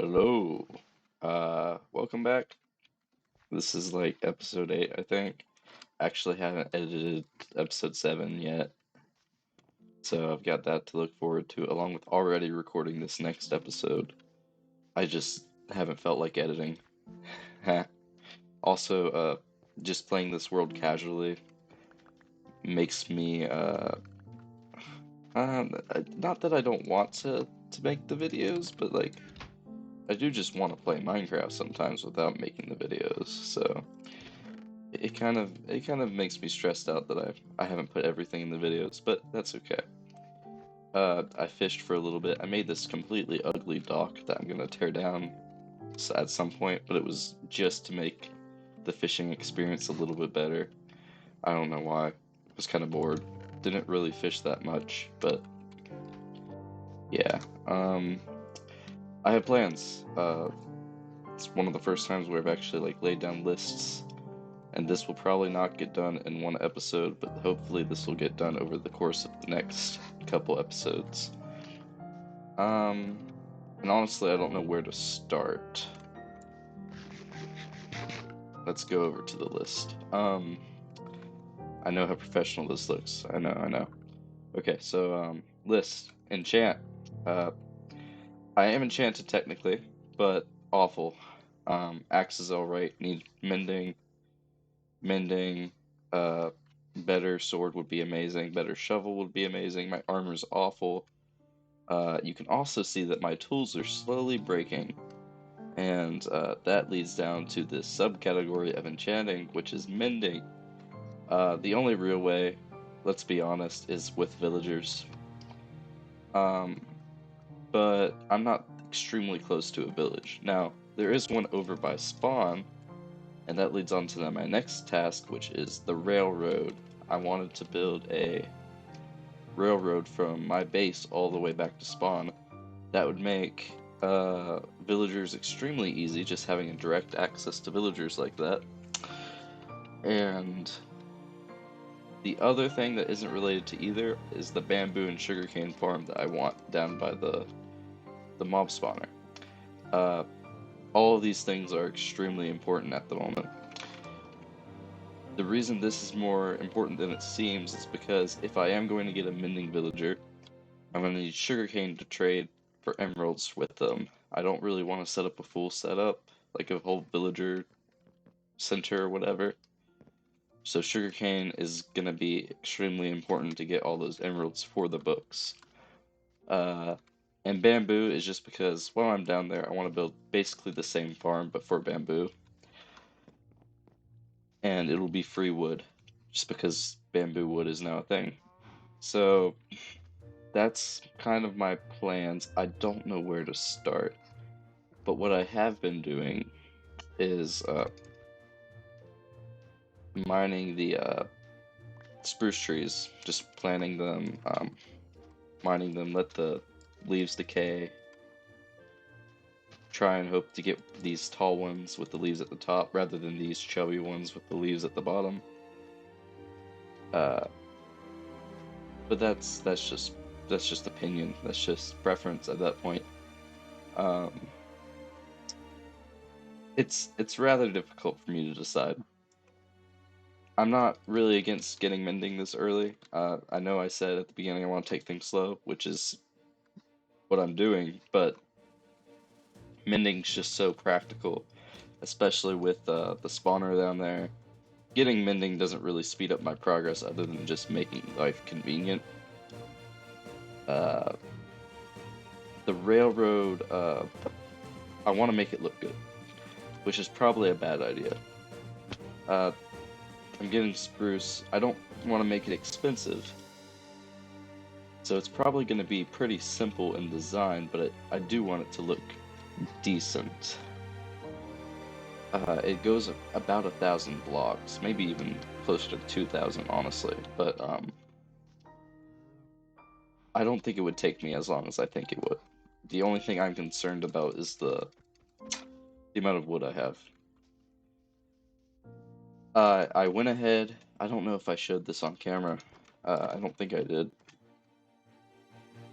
Hello. Welcome back. This is like episode 8, I think. Actually haven't edited episode 7 yet, so I've got that to look forward to, along with already recording this next episode. I just haven't felt like editing. Also, just playing this world casually makes me, not that I don't want to make the videos, but like, I do just want to play Minecraft sometimes without making the videos, so it kind of makes me stressed out that I haven't put everything in the videos, but that's okay. I fished for a little bit. I made this completely ugly dock that I'm gonna tear down at some point, but it was just to make the fishing experience a little bit better. I don't know why. I was kind of bored. Didn't really fish that much, but yeah. I have plans. It's one of the first times where I've actually like laid down lists, and this will probably not get done in one episode, but hopefully this will get done over the course of the next couple episodes. Um, and honestly, I don't know where to start. Let's go over to the list. I know how professional this looks. I know. Okay, so, list. Enchant. Uh, I am enchanted technically, but awful. Axe is alright, need mending, uh, better sword would be amazing, better shovel would be amazing, my armor's awful. You can also see that my tools are slowly breaking, and that leads down to this subcategory of enchanting, which is mending. The only real way, let's be honest, is with villagers. Um, but I'm not extremely close to a village. Now, there is one over by spawn, and that leads on to my next task, which is the railroad. I wanted to build a railroad from my base all the way back to spawn. That would make villagers extremely easy, just having a direct access to villagers like that. And the other thing that isn't related to either is the bamboo and sugarcane farm that I want down by the mob spawner. Uh, all of these things are extremely important at the moment. The reason this is more important than it seems is because if I am going to get a mending villager, I'm going to need sugarcane to trade for emeralds with them. I don't really want to set up a full setup, like a whole villager center or whatever. So sugarcane is going to be extremely important to get all those emeralds for the books. Uh, and bamboo is just because while I'm down there, I want to build basically the same farm, but for bamboo. And it'll be free wood, just because bamboo wood is now a thing. So that's kind of my plans. I don't know where to start, but what I have been doing is mining the spruce trees, just planting them, mining them, let the leaves decay, try and hope to get these tall ones with the leaves at the top rather than these chubby ones with the leaves at the bottom. Uh, but that's just opinion. That's just preference at that point. Um, it's rather difficult for me to decide. I'm not really against getting mending this early. I know I said at the beginning I want to take things slow, which is what I'm doing, but mending's just so practical, especially with the spawner down there. Getting mending doesn't really speed up my progress other than just making life convenient. Uh, the railroad, I want to make it look good, which is probably a bad idea. Uh, I'm getting spruce. I don't want to make it expensive, so it's probably going to be pretty simple in design, but I do want it to look decent. It goes about 1,000 blocks, maybe even closer to 2,000, honestly. But I don't think it would take me as long as I think it would. The only thing I'm concerned about is the amount of wood I have. I went ahead. I don't know if I showed this on camera. I don't think I did.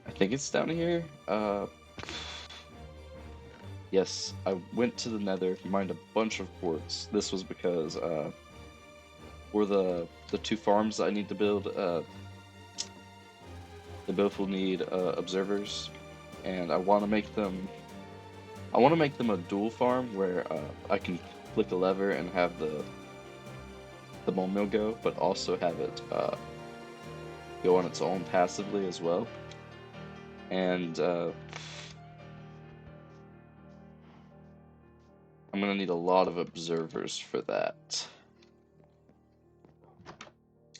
I think it's down here. Yes, I went to the Nether, mined a bunch of quartz. This was because for the two farms I need to build, they both will need observers, and I want to make them a dual farm where I can flick a lever and have the bone mill go, but also have it go on its own passively as well. And I'm gonna need a lot of observers for that.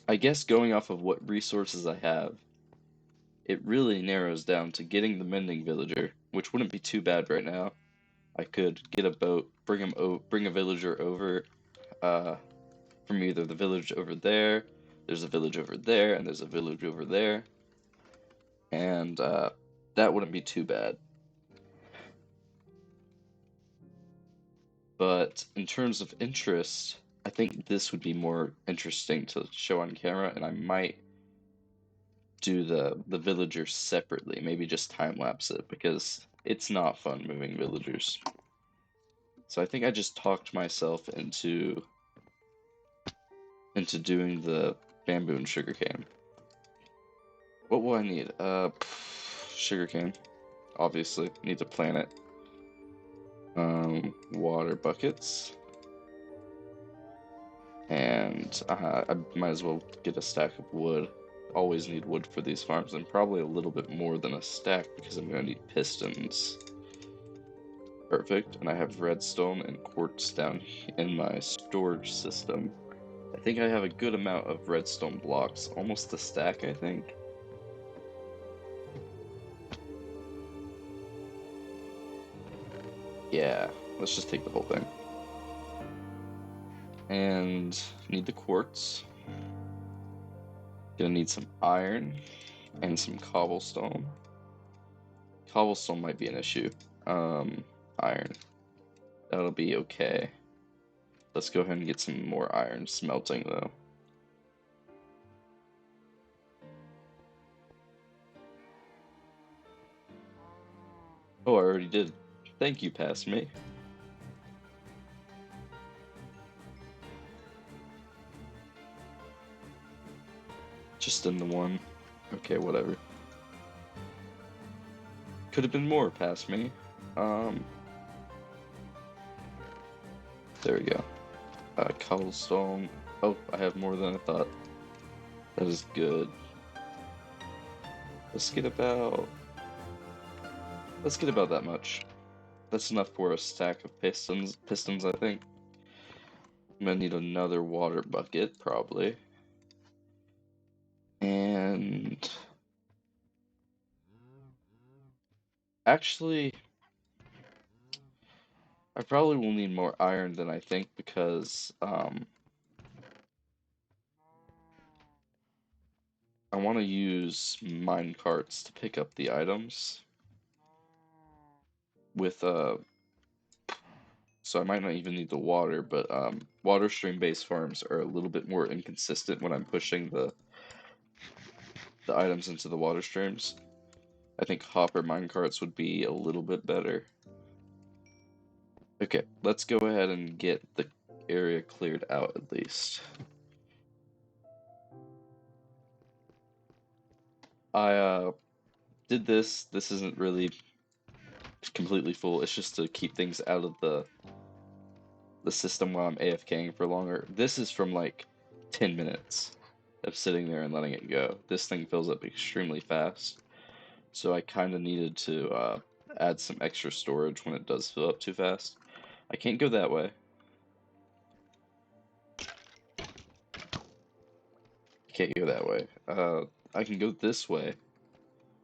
I guess going off of what resources I have, it really narrows down to getting the mending villager, which wouldn't be too bad right now. I could get a boat, bring a villager over uh, from either the village over there, there's a village over there, and there's a village over there, and that wouldn't be too bad. But in terms of interest, I think this would be more interesting to show on camera, and I might do the villagers separately, maybe just time lapse it because it's not fun moving villagers. So I think I just talked myself into doing the bamboo and sugarcane. What will I need? Sugarcane. Obviously, need to plant it. Water buckets. And I might as well get a stack of wood. Always need wood for these farms, and probably a little bit more than a stack because I'm gonna need pistons. Perfect, and I have redstone and quartz down in my storage system. I think I have a good amount of redstone blocks, almost a stack, I think. Yeah, let's just take the whole thing. And need the quartz. Gonna need some iron and some cobblestone. Cobblestone might be an issue. Iron. That'll be okay. Let's go ahead and get some more iron smelting though. Oh, I already did. Thank you, past me. Just in the one. Okay, whatever. Could have been more past me. There we go. Cobblestone. Oh, I have more than I thought. That is good. Let's get about that much. That's enough for a stack of pistons. Pistons, I think. I'm gonna need another water bucket, probably. And actually, I probably will need more iron than I think because I want to use mine carts to pick up the items with so I might not even need the water, but water stream based farms are a little bit more inconsistent when I'm pushing the items into the water streams. I think hopper mine carts would be a little bit better. Okay, let's go ahead and get the area cleared out at least. I did this. This isn't really completely full. It's just to keep things out of the system while I'm AFKing for longer. This is from like 10 minutes of sitting there and letting it go. This thing fills up extremely fast, so I kind of needed to add some extra storage when it does fill up too fast. I can't go that way. I can't go that way. I can go this way,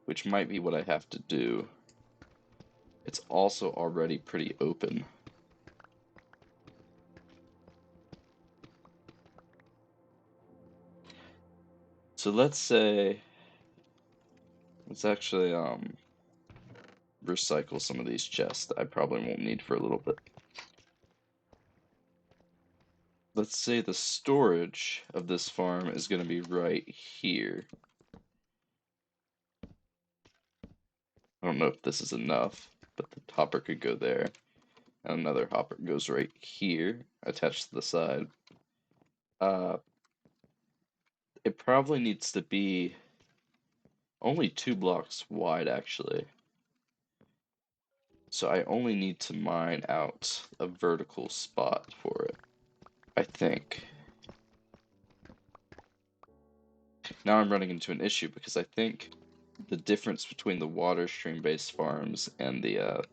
which might be what I have to do. It's also already pretty open. So let's say, let's actually recycle some of these chests that I probably won't need for a little bit. Let's say the storage of this farm is going to be right here. I don't know if this is enough. but the hopper could go there. And another hopper goes right here, attached to the side. Uh, it probably needs to be only 2 blocks wide, actually. So I only need to mine out a vertical spot for it, I think. Now I'm running into an issue because I think the difference between the water stream based farms and the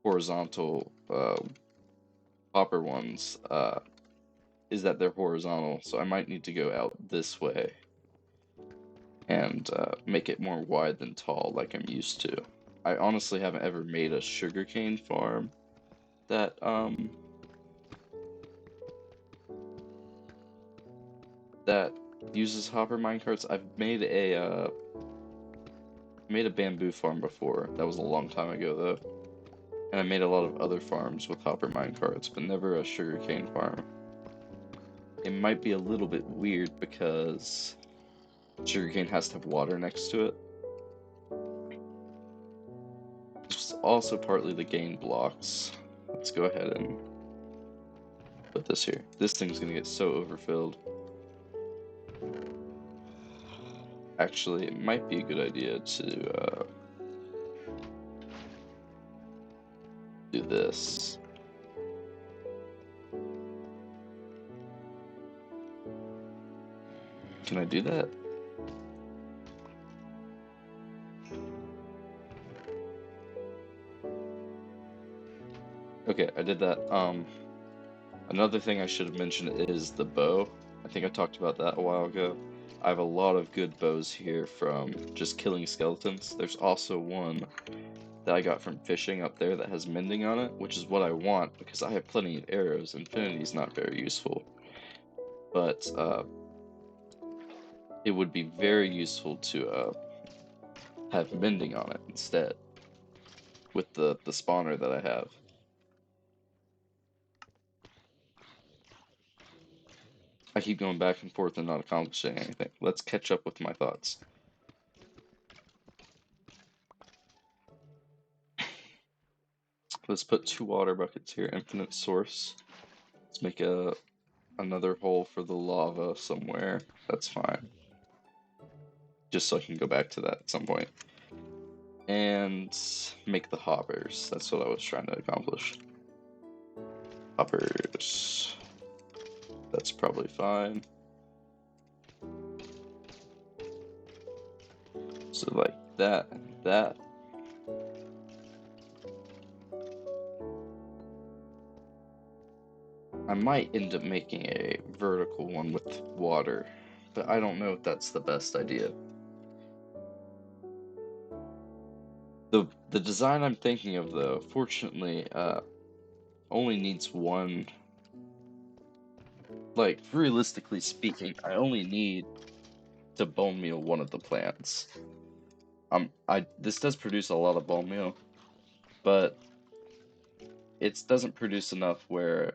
horizontal hopper ones is that they're horizontal, so I might need to go out this way and make it more wide than tall like I'm used to. I honestly haven't ever made a sugarcane farm that that uses hopper minecarts. I've made a bamboo farm before. That was a long time ago though. And I made a lot of other farms with hopper minecarts, but never a sugarcane farm. It might be a little bit weird because sugarcane has to have water next to it. This is also partly the gain blocks. Let's go ahead and put this here. This thing's gonna get so overfilled. Actually, it might be a good idea to do this. Can I do that? Okay, I did that. Another thing I should have mentioned is the bow. I think I talked about that a while ago. I have a lot of good bows here from just killing skeletons. There's also one that I got from fishing up there that has mending on it, which is what I want because I have plenty of arrows. Infinity's not very useful. But it would be very useful to have mending on it instead with the spawner that I have. I keep going back and forth and not accomplishing anything. Let's catch up with my thoughts. Let's put 2 water buckets here, infinite source. Let's make another hole for the lava somewhere. That's fine. Just so I can go back to that at some point. And make the hoppers. That's what I was trying to accomplish. Hoppers. That's probably fine. So like that and that. I might end up making a vertical one with water, but I don't know if that's the best idea. The design I'm thinking of though, fortunately, only needs one. Like, realistically speaking, I only need to bone meal one of the plants. This does produce a lot of bone meal, but it doesn't produce enough where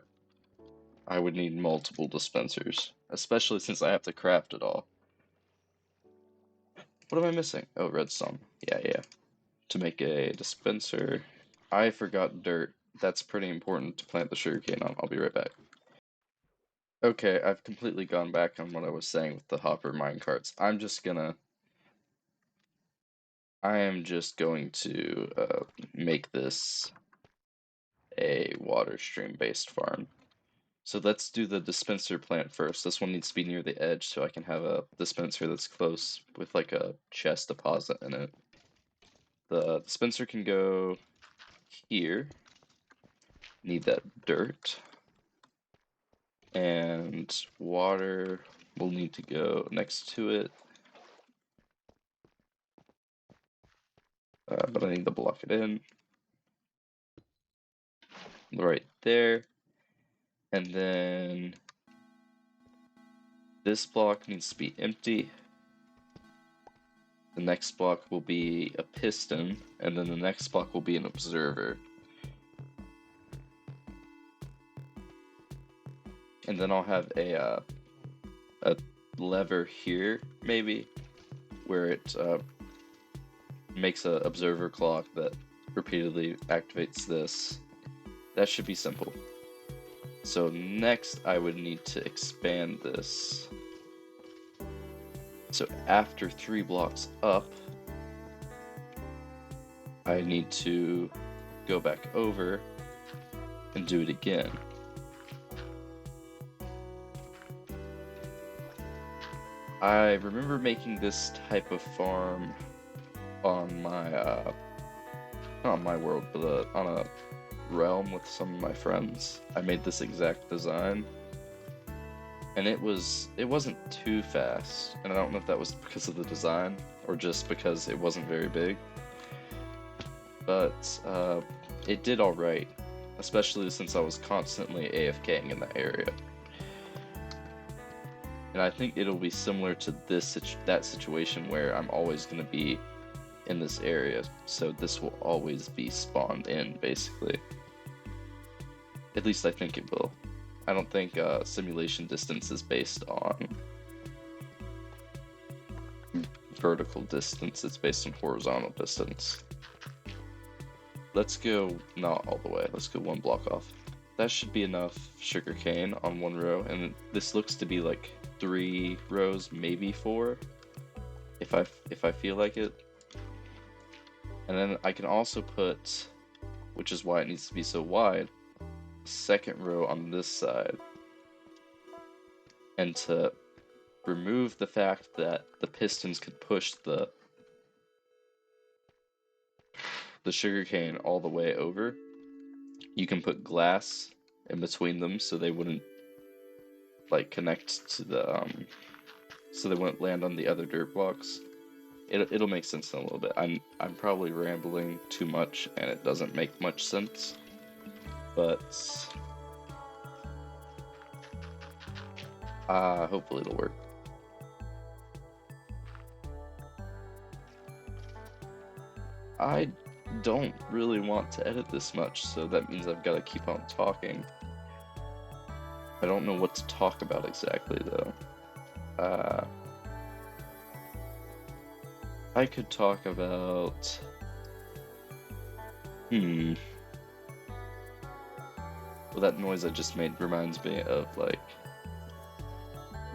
I would need multiple dispensers, especially since I have to craft it all. What am I missing? Oh, redstone. Yeah. To make a dispenser. I forgot dirt. That's pretty important to plant the sugarcane on. I'll be right back. Okay, I've completely gone back on what I was saying with the hopper minecarts. I am just going to make this a water stream based farm. So let's do the dispenser plant first. This one needs to be near the edge so I can have a dispenser that's close with like a chest deposit in it. The dispenser can go here. Need that dirt. And water will need to go next to it. But I need to block it in. Right there. And then this block needs to be empty. The next block will be a piston, and then the next block will be an observer. And then I'll have a lever here, maybe, where it makes an observer clock that repeatedly activates this. That should be simple. So next I would need to expand this. So after 3 blocks up, I need to go back over and do it again. I remember making this type of farm on my, not on my world, but on a realm with some of my friends. I made this exact design, and it wasn't too fast, and I don't know if that was because of the design or just because it wasn't very big, but it did alright, especially since I was constantly AFKing in that area. And I think it'll be similar to that situation where I'm always going to be in this area, so this will always be spawned in, basically. At least I think it will. I don't think simulation distance is based on vertical distance, it's based on horizontal distance. Let's go not all the way, let's go 1 block off. That should be enough sugarcane on 1 row, and this looks to be like 3 rows, maybe 4, if I feel like it. And then I can also put, which is why it needs to be so wide, a 2nd row on this side. And to remove the fact that the pistons could push the sugarcane all the way over, you can put glass in between them so they wouldn't like connect to the so they wouldn't land on the other dirt blocks. It'll make sense in a little bit. I'm probably rambling too much and it doesn't make much sense, but hopefully it'll work. I don't really want to edit this much, so that means I've got to keep on talking. I don't know what to talk about exactly, though. I could talk about... Well, that noise I just made reminds me of, like,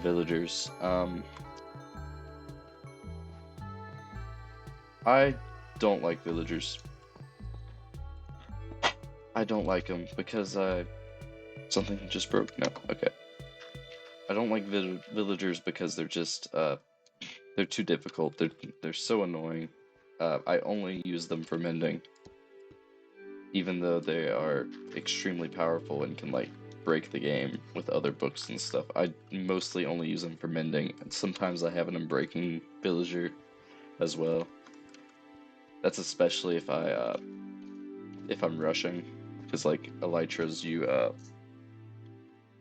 villagers. I don't like villagers. I don't like them because something just broke. No, okay. I don't like villagers because they're just they're too difficult. They're so annoying. I only use them for mending, even though they are extremely powerful and can like break the game with other books and stuff. I mostly only use them for mending, and sometimes I have an unbreaking villager as well. That's especially if I'm rushing, because like elytras, you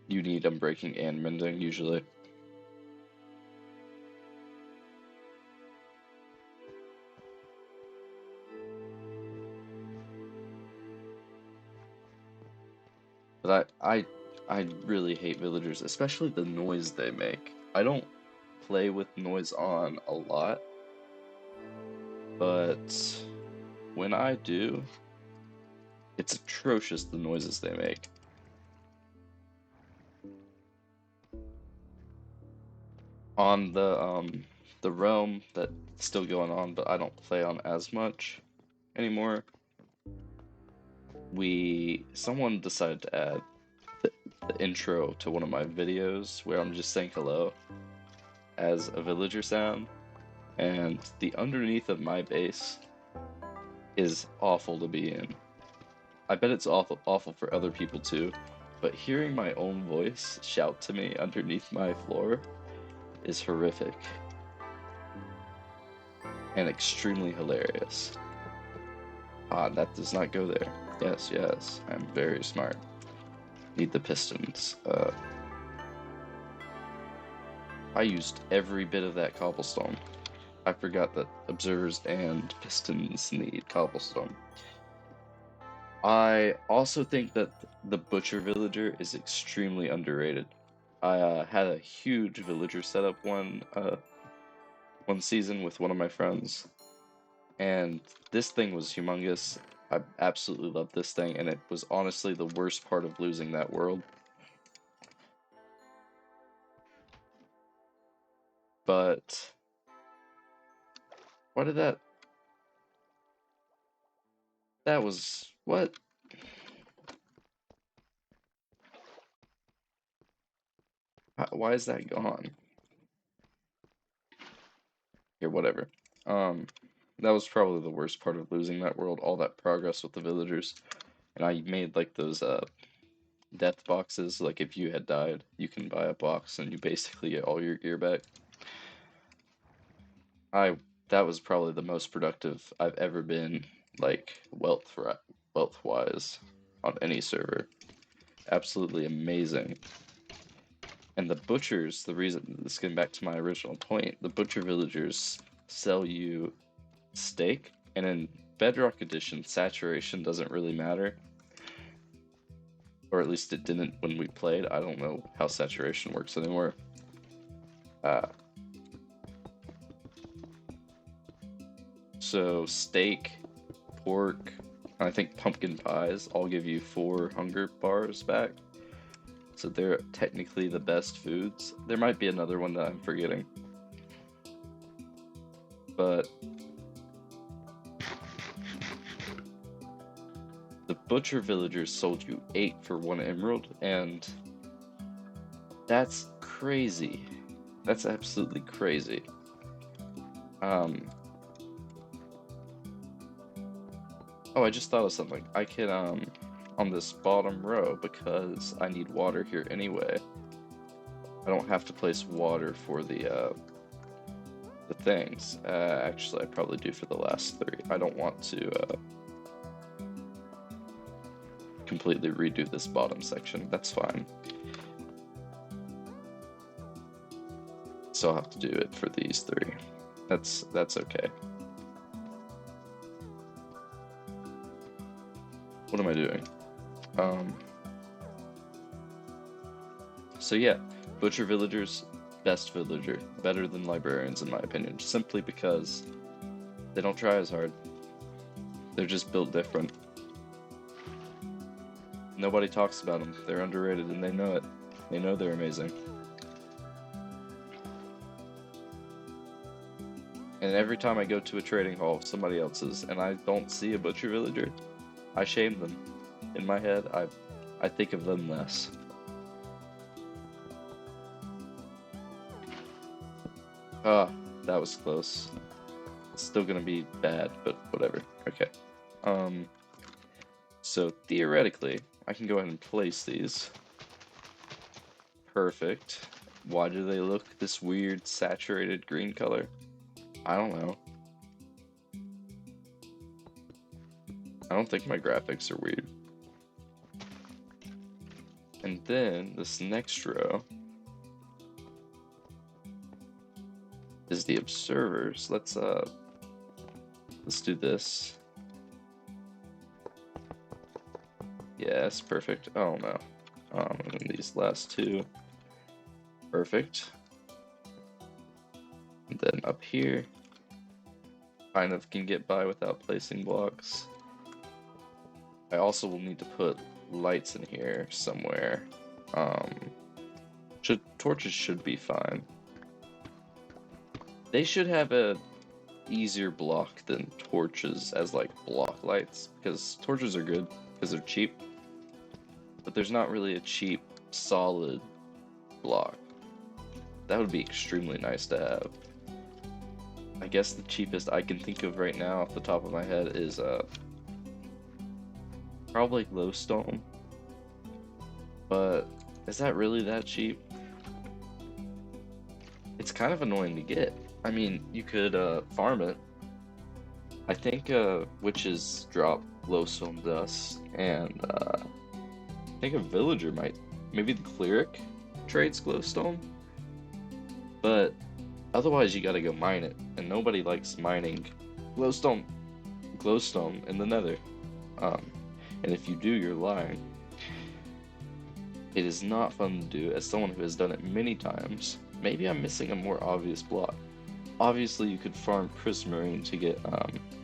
need unbreaking and mending usually. But I really hate villagers, especially the noise they make. I don't play with noise on a lot, but when I do, it's atrocious the noises they make. On the realm that's still going on, but I don't play on as much anymore, someone decided to add the intro to one of my videos where I'm just saying hello as a villager sound, and the underneath of my base is awful to be in. I bet it's awful for other people too, but hearing my own voice shout to me underneath my floor is horrific and extremely hilarious. That does not go there. Yes, I'm very smart. Need the pistons. I used every bit of that cobblestone. I forgot that observers and pistons need cobblestone. I also think that the butcher villager is extremely underrated. I had a huge villager setup one season with one of my friends, and this thing was humongous. I absolutely love this thing, and it was honestly the worst part of losing that world. But why did that? That was what? Why is that gone? Here, whatever. Um, that was probably the worst part of losing that world. All that progress with the villagers, and I made like those death boxes. Like if you had died, you can buy a box, and you basically get all your gear back. I That was probably the most productive I've ever been, like wealth wise, on any server. Absolutely amazing. And the butchers, the reason this getting back to my original point, the butcher villagers sell you steak, and in Bedrock Edition, saturation doesn't really matter. Or at least it didn't when we played. I don't know how saturation works anymore. So steak, pork, and I think pumpkin pies all give you 4 hunger bars back. So they're technically the best foods. There might be another one that I'm forgetting. But the butcher villagers sold you 8 for 1 emerald, and that's crazy. That's absolutely crazy. Oh, I just thought of something. I can, on this bottom row, because I need water here anyway, I don't have to place water for the things. Actually, I probably do for the last 3. I don't want to, completely redo this bottom section. That's fine. So I'll have to do it for these 3. That's okay. What am I doing? So yeah, butcher villagers, best villager, better than librarians in my opinion, simply because they don't try as hard. They're just built different. Nobody talks about them. They're underrated, and they know it. They know they're amazing. And every time I go to a trading hall of somebody else's and I don't see a butcher villager, I shame them. In my head, I think of them less. Ah, that was close. It's still gonna be bad, but whatever. Okay. So theoretically, I can go ahead and place these. Perfect. Why do they look this weird saturated green color? I don't know. I don't think my graphics are weird. And then this next row is the observers. Let's do this. Yes, perfect. Oh no. And then these last 2. Perfect. And then up here, kind of can get by without placing blocks. I also will need to put lights in here somewhere. Torches should be fine. They should have a easier block than torches as like block lights, because torches are good because they're cheap, but there's not really a cheap solid block. That would be extremely nice to have. I guess the cheapest I can think of right now off the top of my head is probably glowstone. But is that really that cheap? It's kind of annoying to get. I mean, you could farm it. I think witches drop glowstone dust, and I think a villager might. Maybe the cleric trades glowstone. But otherwise, you gotta go mine it, and nobody likes mining glowstone in the nether. And if you do, you're lying. It is not fun to do. As someone who has done it many times, maybe I'm missing a more obvious block. Obviously, you could farm prismarine to get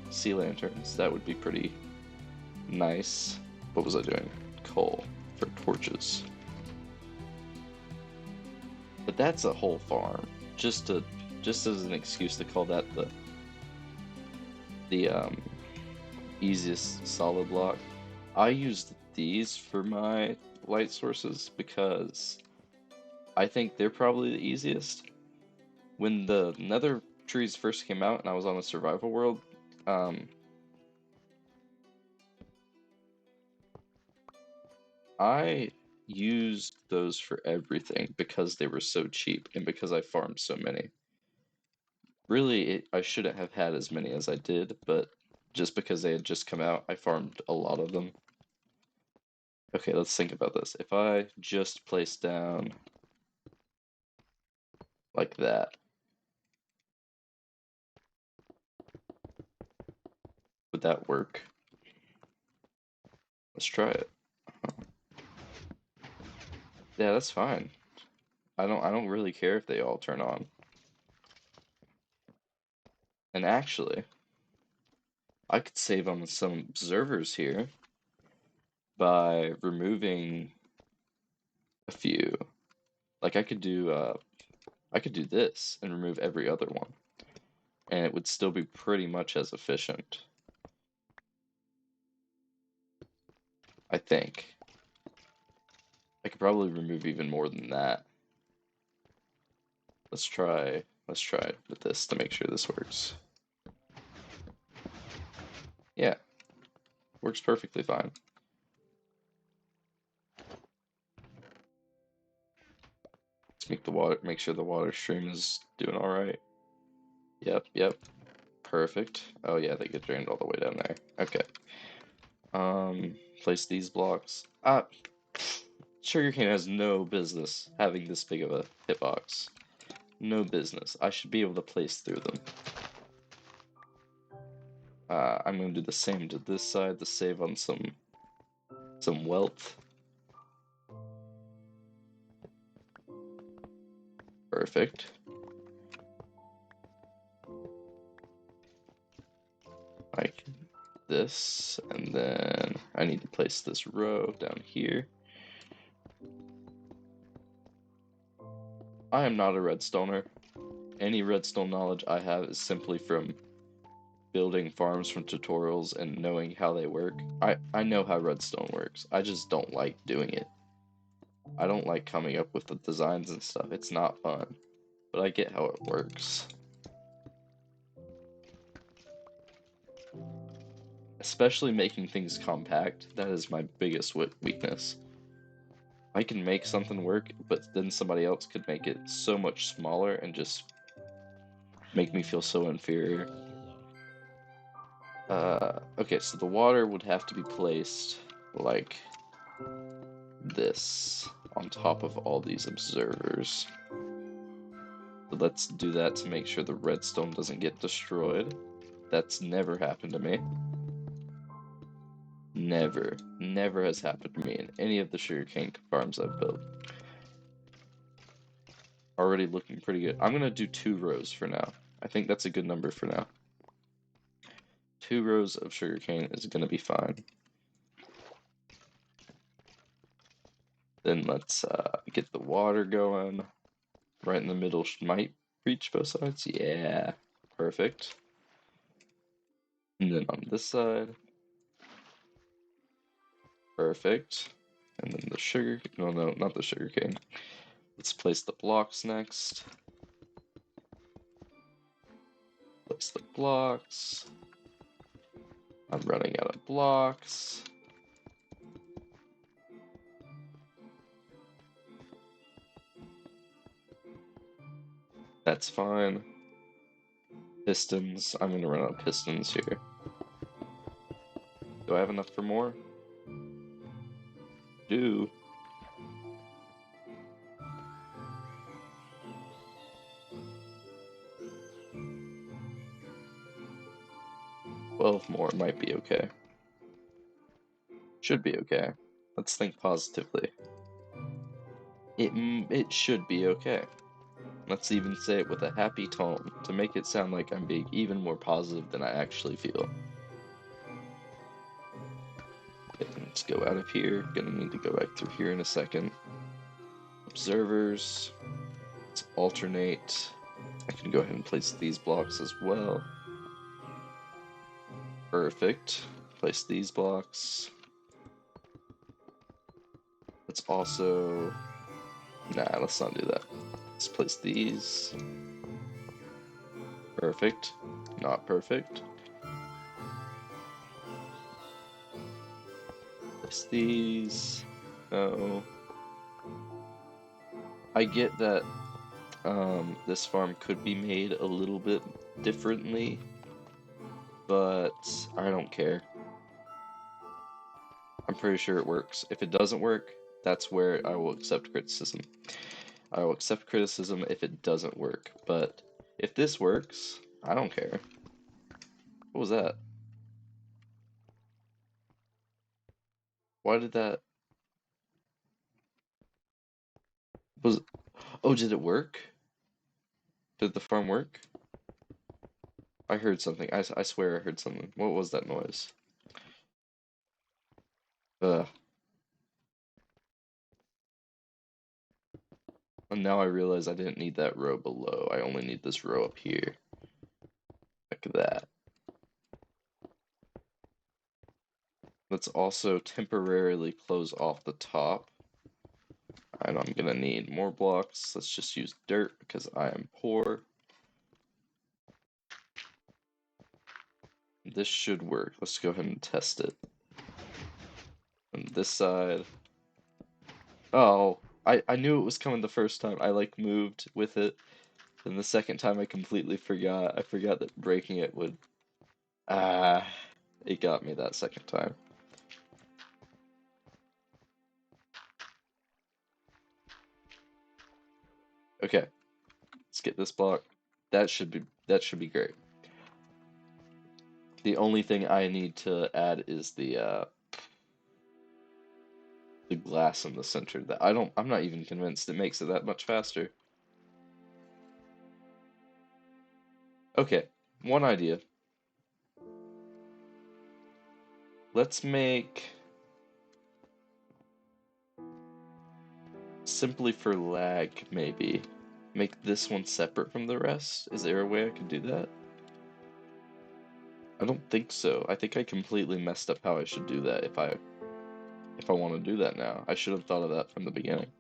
sea lanterns. That would be pretty Nice. What was I doing? Coal for torches. But that's a whole farm. Just as an excuse to call that the easiest solid block. I used these for my light sources because I think they're probably the easiest. When the nether trees first came out and I was on a survival world, I used those for everything because they were so cheap and because I farmed so many. Really, I shouldn't have had as many as I did, but just because they had just come out, I farmed a lot of them. Okay, let's think about this. If I just place down like that, would that work? Let's try it. Yeah, that's fine. I don't really care if they all turn on. And actually, I could save on some observers here by removing a few. Like I could do this and remove every other one, and it would still be pretty much as efficient. I think. I could probably remove even more than that. Let's try with this to make sure this works. Yeah, works perfectly fine. Let's make sure the water stream is doing all right. Yep. Perfect. Oh yeah, they get drained all the way down there. Okay. Place these blocks. Sugarcane has no business having this big of a hitbox. No business. I should be able to place through them. I'm gonna do the same to this side to save on some wealth. Perfect. Like this, and then I need to place this row down here. I am not a redstoner. Any redstone knowledge I have is simply from building farms from tutorials and knowing how they work. I know how redstone works. I just don't like doing it. I don't like coming up with the designs and stuff. It's not fun. But I get how it works. Especially making things compact. That is my biggest weakness. I can make something work, but then somebody else could make it so much smaller and just make me feel so inferior. Okay, so the water would have to be placed like this on top of all these observers. So let's do that to make sure the redstone doesn't get destroyed. That's never happened to me. Never has happened to me in any of the sugarcane farms I've built. Already looking pretty good. I'm gonna do 2 rows for now. I think that's a good number for now. 2 rows of sugarcane is gonna be fine. Then let's get the water going. Right in the middle might reach both sides. Yeah, perfect. And then on this side, perfect. And then the sugar, no, not the sugarcane. Let's place the blocks next. Place the blocks. I'm running out of blocks. That's fine. Pistons. I'm gonna run out of pistons here. Do I have enough for more? Do. 12 more might be okay. Should be okay. Let's think positively. It should be okay. Let's even say it with a happy tone to make it sound like I'm being even more positive than I actually feel. Let's go out of here. Gonna need to go back through here in a second. Observers. Let's alternate. I can go ahead and place these blocks as well. Perfect. Place these blocks. Let's also... Nah, let's not do that. Let's place these. Perfect. Not perfect. Place these. No. I get that this farm could be made a little bit differently, but I don't care. I'm pretty sure it works. If it doesn't work, that's where I will accept criticism. I will accept criticism if it doesn't work, but if this works, I don't care. What was that? Why did that... Was... Oh, did it work? Did the farm work? I heard something. I swear I heard something. What was that noise? Ugh. And now I realize I didn't need that row below. I only need this row up here. Like that. Let's also temporarily close off the top. And I'm gonna need more blocks. Let's just use dirt because I am poor. This should work. Let's go ahead and test it. On this side. Oh, I knew it was coming the first time. I like moved with it. Then the second time I completely forgot. I forgot that breaking it would... Ah, it got me that second time. Okay, let's get this block. That should be great. The only thing I need to add is the glass in the center. That I'm not even convinced it makes it that much faster. Okay, one idea. Let's make simply for lag, maybe. Make this one separate from the rest? Is there a way I could do that? I don't think so. I think I completely messed up how I should do that if I want to do that now. I should have thought of that from the beginning.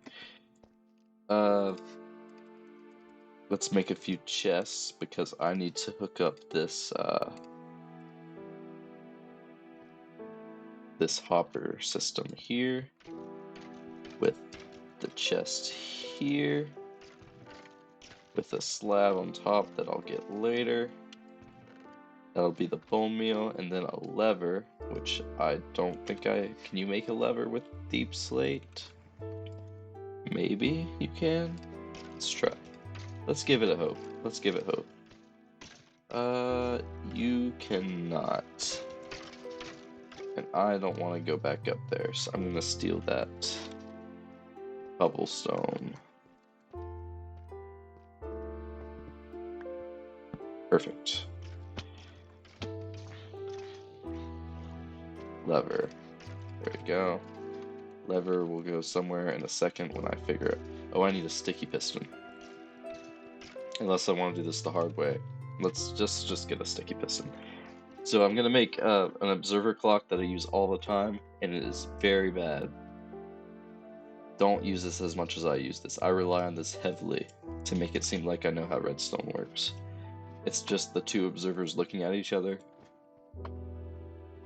Let's make a few chests because I need to hook up this this hopper system here with the chest here with a slab on top that I'll get later. That'll be the bone meal, and then a lever, which I don't think can you make a lever with deep slate? Maybe you can? Let's try. Let's give it a hope. Let's give it hope. You cannot. And I don't want to go back up there, so I'm gonna steal that cobblestone. Perfect. Lever. There we go. Lever will go somewhere in a second when I figure it. Oh, I need a sticky piston. Unless I want to do this the hard way. Let's just get a sticky piston. So I'm gonna make an observer clock that I use all the time, and it is very bad. Don't use this as much as I use this. I rely on this heavily to make it seem like I know how redstone works. It's just the two observers looking at each other.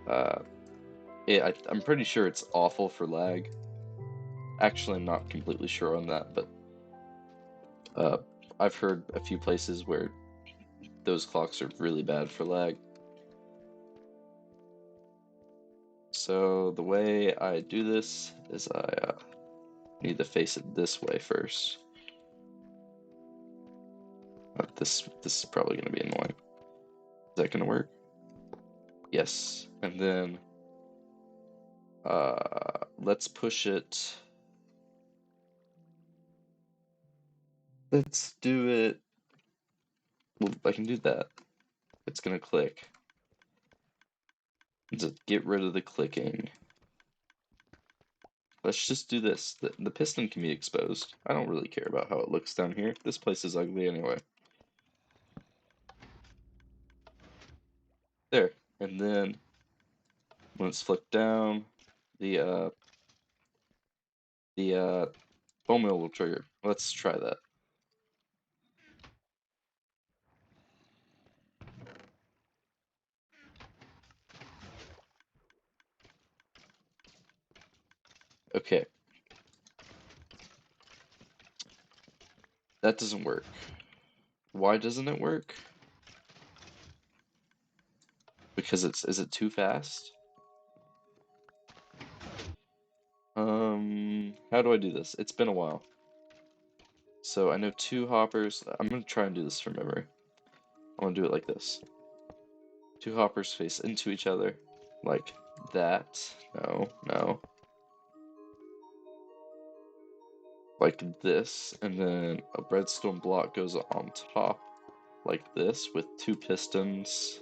I'm pretty sure it's awful for lag. Actually, I'm not completely sure on that, but I've heard a few places where those clocks are really bad for lag. So the way I do this is I need to face it this way first. This is probably going to be annoying. Is that going to work? Yes. And then let's push it. Let's do it. Well, I can do that. It's going to click. Just get rid of the clicking. Let's just do this. The piston can be exposed. I don't really care about how it looks down here. This place is ugly anyway. There. And then when it's flicked down, the bone mill will trigger. Let's try that. Okay. That doesn't work. Why doesn't it work? Because is it too fast? How do I do this? It's been a while. So I know 2 hoppers. I'm gonna try and do this from memory. I'm gonna do it like this. 2 hoppers face into each other, like that. No, no. Like this, and then a redstone block goes on top, like this, with 2 pistons.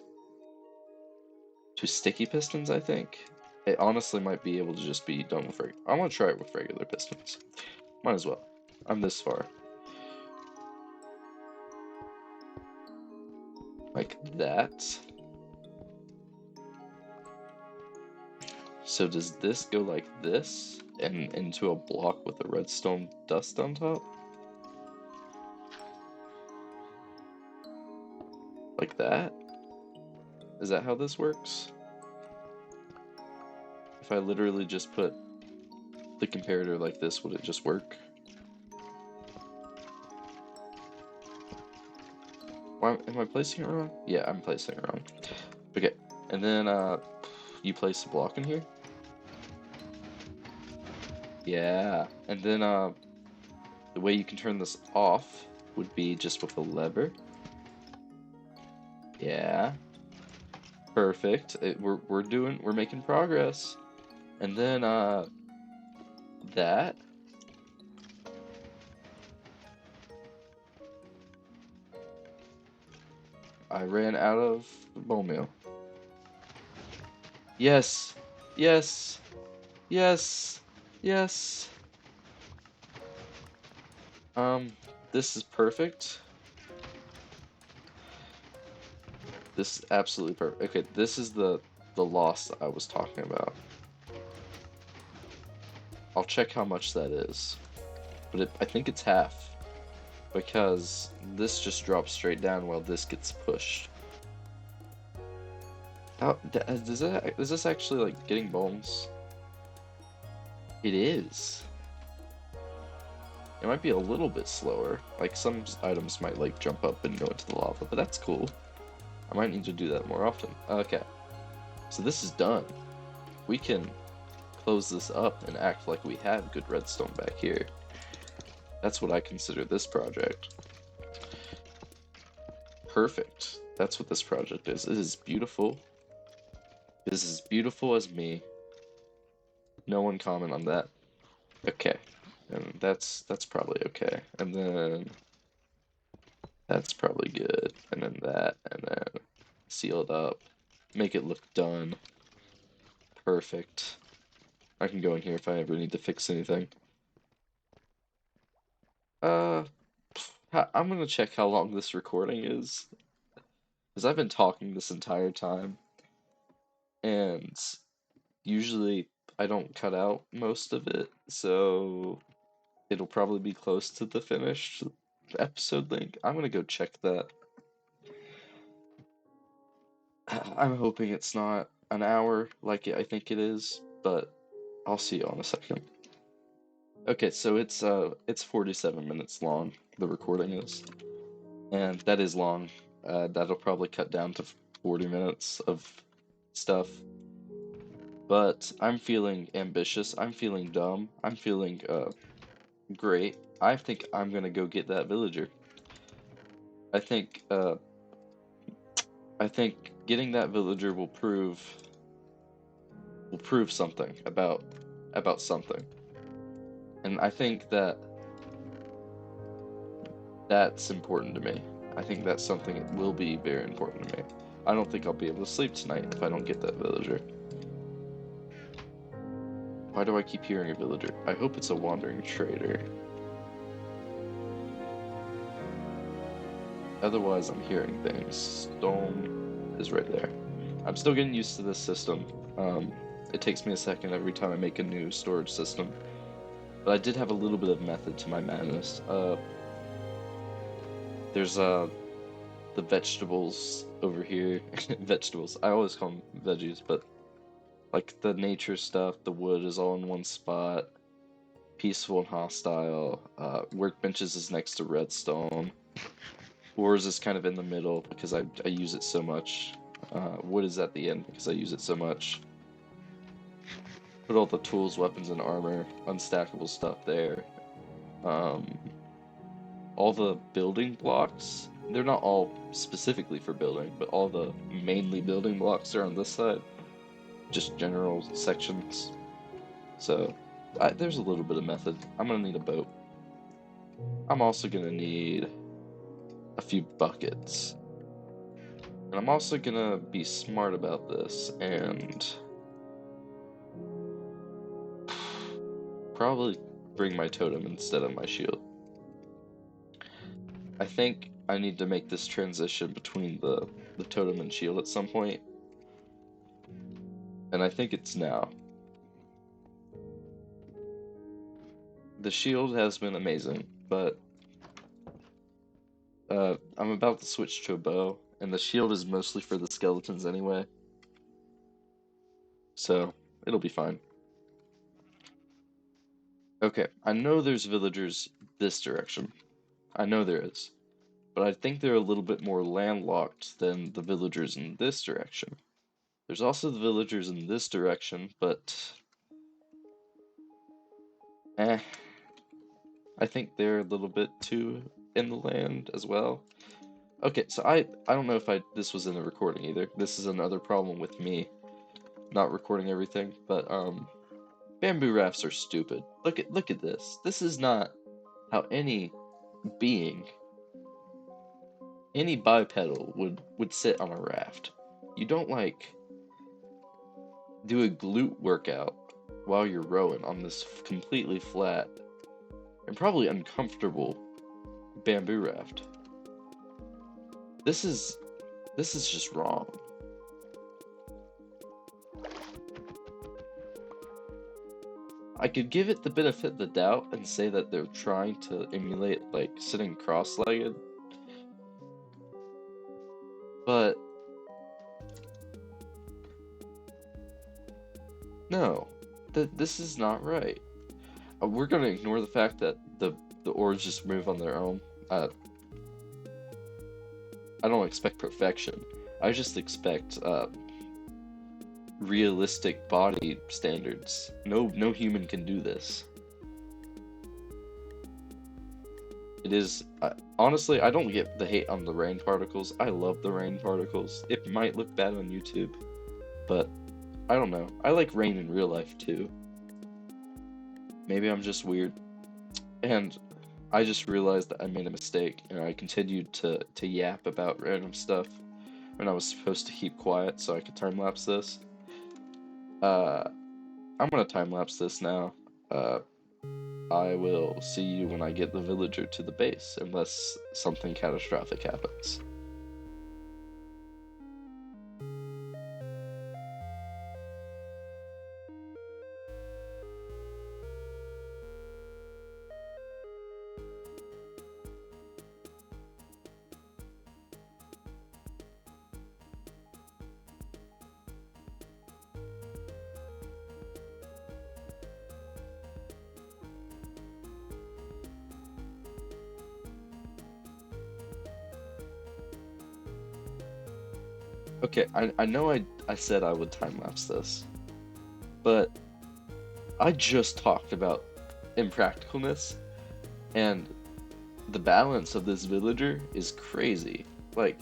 2 sticky pistons, I think. It honestly might be able to just be done with regular. I'm gonna try it with regular pistons. Might as well. I'm this far. Like that. So does this go like this and into a block with a redstone dust on top? Like that? Is that how this works? If I literally just put the comparator like this, would it just work? Why am I placing it wrong? Yeah, I'm placing it wrong. Okay, and then you place a block in here. Yeah, and then the way you can turn this off would be just with a lever. Yeah, perfect. We're making progress. And then that. I ran out of bone meal. Yes, yes, yes, yes. This is perfect. This is absolutely perfect. Okay, this is the loss I was talking about. I'll check how much that is, but I think it's half because this just drops straight down while this gets pushed. How is this actually like getting bones? It is. It might be a little bit slower. Like some items might like jump up and go into the lava, but that's cool. I might need to do that more often. Okay, so this is done. We can close this up and act like we have good redstone back here. That's what I consider this project. Perfect. That's what this project is. It is beautiful. It is as beautiful as me. No one comment on that. Okay. And that's probably okay. And then that's probably good. And then that, and then seal it up. Make it look done. Perfect. I can go in here if I ever need to fix anything. I'm gonna check how long this recording is. Because I've been talking this entire time. And usually I don't cut out most of it. So it'll probably be close to the finished episode link. I'm gonna go check that. I'm hoping it's not an hour like I think it is, but I'll see you in a second. Okay, so it's 47 minutes long, the recording is. And that is long. That'll probably cut down to 40 minutes of stuff. But I'm feeling ambitious. I'm feeling dumb. I'm feeling great. I think I'm gonna go get that villager. I think getting that villager will prove something about something. And I think that's important to me. I think that's something that will be very important to me. I don't think I'll be able to sleep tonight if I don't get that villager. Why do I keep hearing a villager? I hope it's a wandering trader. Otherwise, I'm hearing things. Stone is right there. I'm still getting used to this system. It takes me a second every time I make a new storage system. But I did have a little bit of method to my madness. There's the vegetables over here. Vegetables. I always call them veggies, but like the nature stuff, the wood is all in one spot. Peaceful and hostile. Workbenches is next to redstone. Ores is kind of in the middle because I use it so much. Wood is at the end because I use it so much. Put all the tools, weapons, and armor, unstackable stuff there. All the building blocks, they're not all specifically for building, but all the mainly building blocks are on this side. Just general sections. So, there's a little bit of method. I'm gonna need a boat. I'm also gonna need a few buckets. And I'm also gonna be smart about this and probably bring my totem instead of my shield. I think I need to make this transition between the totem and shield at some point. And I think it's now. The shield has been amazing, but I'm about to switch to a bow, and the shield is mostly for the skeletons anyway. So, it'll be fine. Okay, I know there's villagers this direction. I know there is. But I think they're a little bit more landlocked than the villagers in this direction. There's also the villagers in this direction, but I think they're a little bit too in the land as well. Okay, so I don't know if this was in the recording either. This is another problem with me not recording everything, but bamboo rafts are stupid. Look at this. This is not how any being, any bipedal would sit on a raft. You don't like do a glute workout while you're rowing on this completely flat and probably uncomfortable bamboo raft. This is just wrong. I could give it the benefit of the doubt and say that they're trying to emulate like sitting cross-legged, but no, this is not right. We're gonna ignore the fact that the oars just move on their own. I don't expect perfection. I just expect realistic body standards. No human can do this. It is honestly, I don't get the hate on the rain particles. I love the rain particles. It might look bad on YouTube, but I don't know. I like rain in real life too. Maybe I'm just weird. And I just realized that I made a mistake, and I continued to yap about random stuff when I was supposed to keep quiet so I could time-lapse this. I'm gonna time-lapse this now. I will see you when I get the villager to the base, unless something catastrophic happens. Okay, I know I said I would time-lapse this, but I just talked about impracticalness, and the balance of this villager is crazy. Like,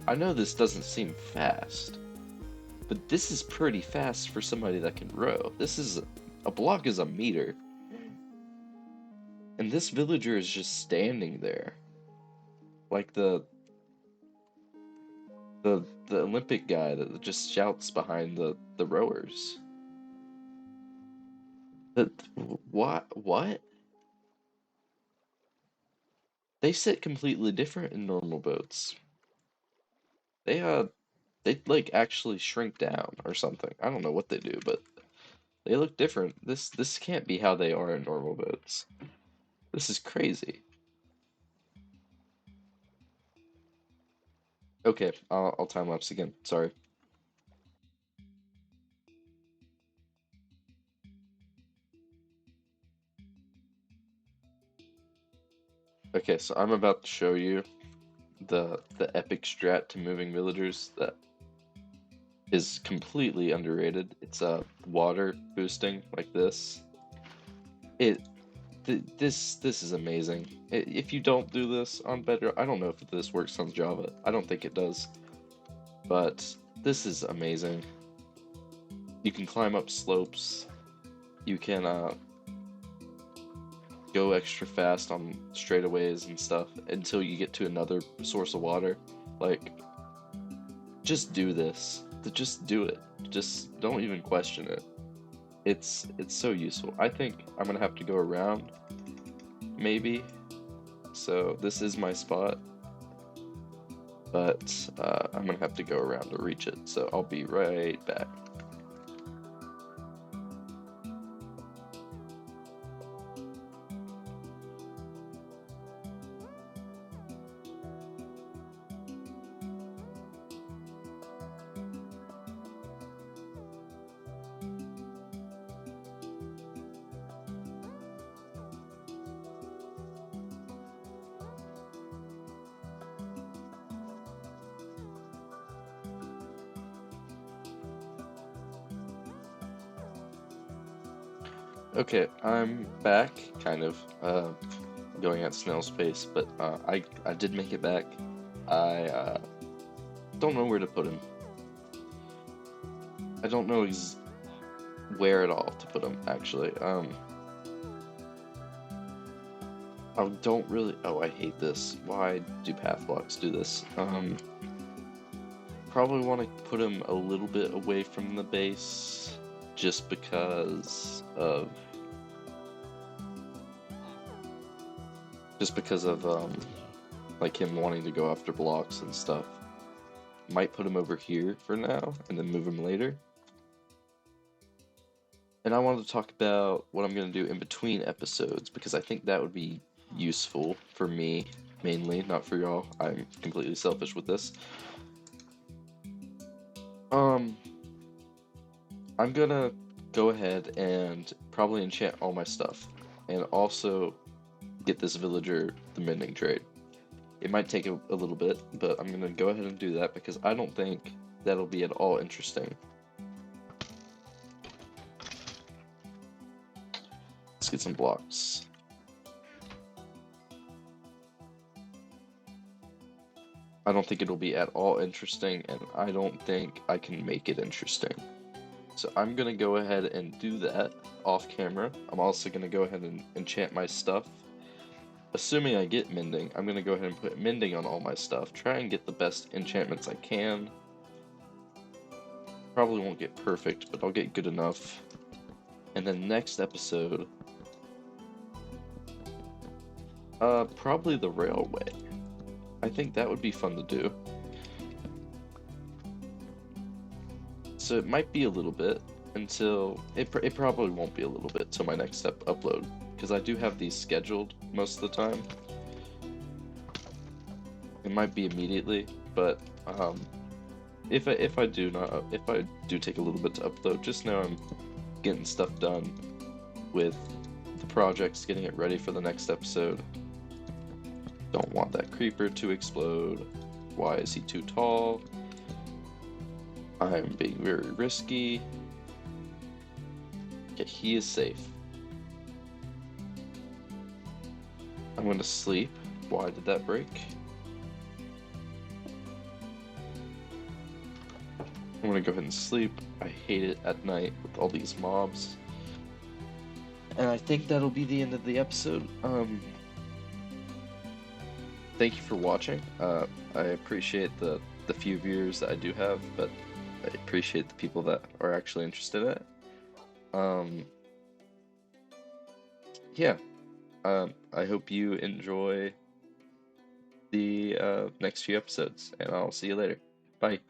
I know this doesn't seem fast, but this is pretty fast for somebody that can row. This is a block is a meter, and this villager is just standing there, like the Olympic guy that just shouts behind the rowers. That what? They sit completely different in normal boats. They they like actually shrink down or something. I don't know what they do, but they look different. This can't be how they are in normal boats. This is crazy. Okay, I'll time lapse again. Sorry. Okay, so I'm about to show you the epic strat to moving villagers that is completely underrated. It's water boosting like this. It this is amazing. If you don't do this on Bedrock, I don't know if this works on Java. I don't think it does, but this is amazing. You can climb up slopes. You can go extra fast on straightaways and stuff until you get to another source of water. Like, just do this. Just do it. Just don't even question it. It's so useful. I think I'm gonna have to go around, maybe. So this is my spot, but I'm gonna have to go around to reach it. So I'll be right back. Okay, I'm back, kind of, going at snail's pace, but I did make it back. I don't know where to put him. I don't know where at all to put him, actually. I don't really. Oh, I hate this. Why do path blocks do this? Probably want to put him a little bit away from the base, just because of like him wanting to go after blocks and stuff. Might put him over here for now and then move him later. And I wanted to talk about what I'm going to do in between episodes because I think that would be useful for me mainly, not for y'all. I'm completely selfish with this. I'm gonna go ahead and probably enchant all my stuff and also get this villager the mending trade. It might take a little bit, but I'm gonna go ahead and do that because I don't think that'll be at all interesting. Let's get some blocks. I don't think it'll be at all interesting, and I don't think I can make it interesting. So I'm gonna go ahead and do that off camera. I'm also gonna go ahead and enchant my stuff. Assuming I get mending, I'm gonna go ahead and put mending on all my stuff. Try and get the best enchantments I can. Probably won't get perfect, but I'll get good enough. And then next episode, probably the railway. I think that would be fun to do. So it might be a little bit until it probably won't be a little bit till my next upload because I do have these scheduled most of the time. It might be immediately, but if I do take a little bit to upload, just know I'm getting stuff done with the projects, getting it ready for the next episode. Don't want that creeper to explode. Why is he too tall? I'm being very risky. Okay, he is safe. I'm gonna sleep. Why did that break? I'm gonna go ahead and sleep. I hate it at night with all these mobs. And I think that'll be the end of the episode. Thank you for watching. I appreciate the few viewers that I do have, but I appreciate the people that are actually interested in it. yeah, I hope you enjoy the next few episodes, and I'll see you later. Bye.